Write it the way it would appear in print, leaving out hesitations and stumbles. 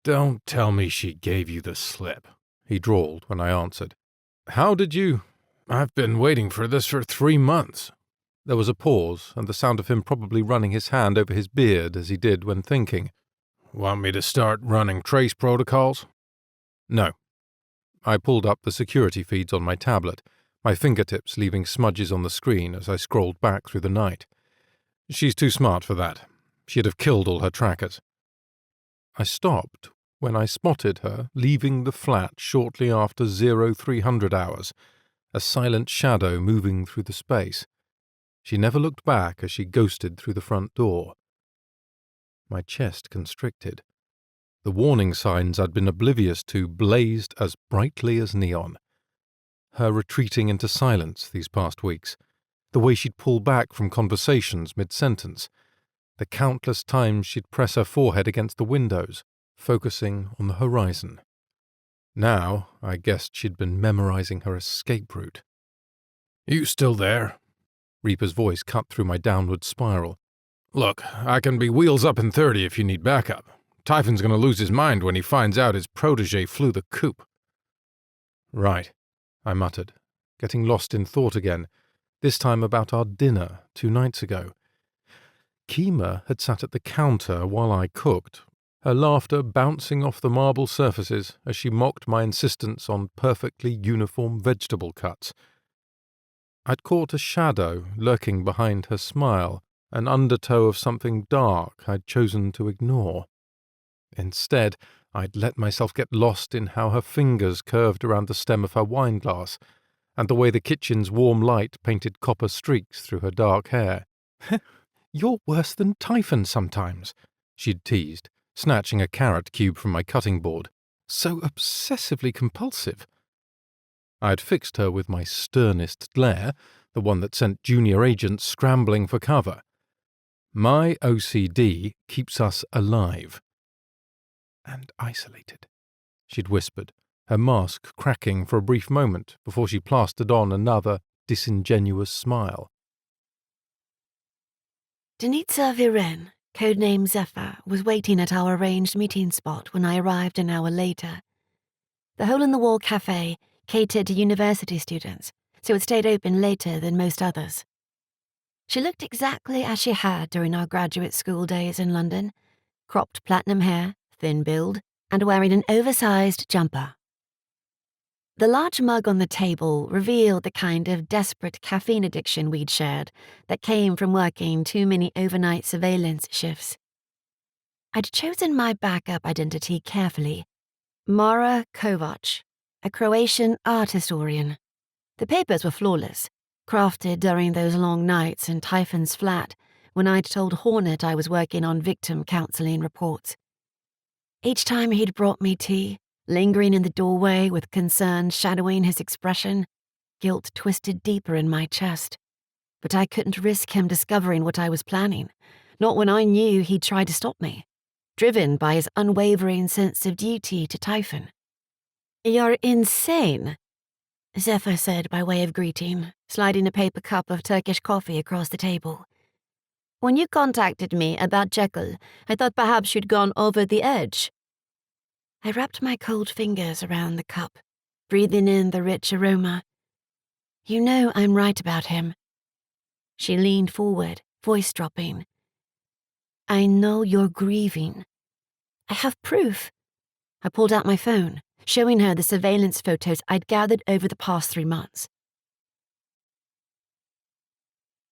Don't tell me she gave you the slip, he drawled when I answered. How did you? I've been waiting for this for 3 months. There was a pause, and the sound of him probably running his hand over his beard as he did when thinking. Want me to start running trace protocols? No. I pulled up the security feeds on my tablet, my fingertips leaving smudges on the screen as I scrolled back through the night. She's too smart for that. She'd have killed all her trackers. I stopped when I spotted her leaving the flat shortly after 0300 hours, a silent shadow moving through the space. She never looked back as she ghosted through the front door. My chest constricted. The warning signs I'd been oblivious to blazed as brightly as neon. Her retreating into silence these past weeks, the way she'd pull back from conversations mid-sentence, the countless times she'd press her forehead against the windows, focusing on the horizon. Now, I guessed she'd been memorizing her escape route. You still there? Reaper's voice cut through my downward spiral. Look, I can be wheels up in 30 if you need backup. Typhon's going to lose his mind when he finds out his protege flew the coop. Right, I muttered, getting lost in thought again, this time about our dinner 2 nights ago. Kima had sat at the counter while I cooked, her laughter bouncing off the marble surfaces as she mocked my insistence on perfectly uniform vegetable cuts. I'd caught a shadow lurking behind her smile, an undertow of something dark I'd chosen to ignore. Instead, I'd let myself get lost in how her fingers curved around the stem of her wine glass, and the way the kitchen's warm light painted copper streaks through her dark hair. You're worse than Typhon sometimes, she'd teased, snatching a carrot cube from my cutting board. So obsessively compulsive. I'd fixed her with my sternest glare, the one that sent junior agents scrambling for cover. My OCD keeps us alive. And isolated, she'd whispered, her mask cracking for a brief moment before she plastered on another disingenuous smile. Denitsa Viren, codename Zephyr, was waiting at our arranged meeting spot when I arrived an hour later. The hole-in-the-wall cafe catered to university students, so it stayed open later than most others. She looked exactly as she had during our graduate school days in London, cropped platinum hair, thin build, and wearing an oversized jumper. The large mug on the table revealed the kind of desperate caffeine addiction we'd shared that came from working too many overnight surveillance shifts. I'd chosen my backup identity carefully. Mara Kovac, a Croatian art historian. The papers were flawless, crafted during those long nights in Typhon's flat when I'd told Hornet I was working on victim counseling reports. Each time he'd brought me tea, lingering in the doorway with concern shadowing his expression, guilt twisted deeper in my chest. But I couldn't risk him discovering what I was planning, not when I knew he'd try to stop me, driven by his unwavering sense of duty to Typhon. You're insane, Zephyr said by way of greeting, sliding a paper cup of Turkish coffee across the table. When you contacted me about Jekyll, I thought perhaps you'd gone over the edge. I wrapped my cold fingers around the cup, breathing in the rich aroma. You know I'm right about him. She leaned forward, voice dropping. I know you're grieving. I have proof. I pulled out my phone, showing her the surveillance photos I'd gathered over the past 3 months.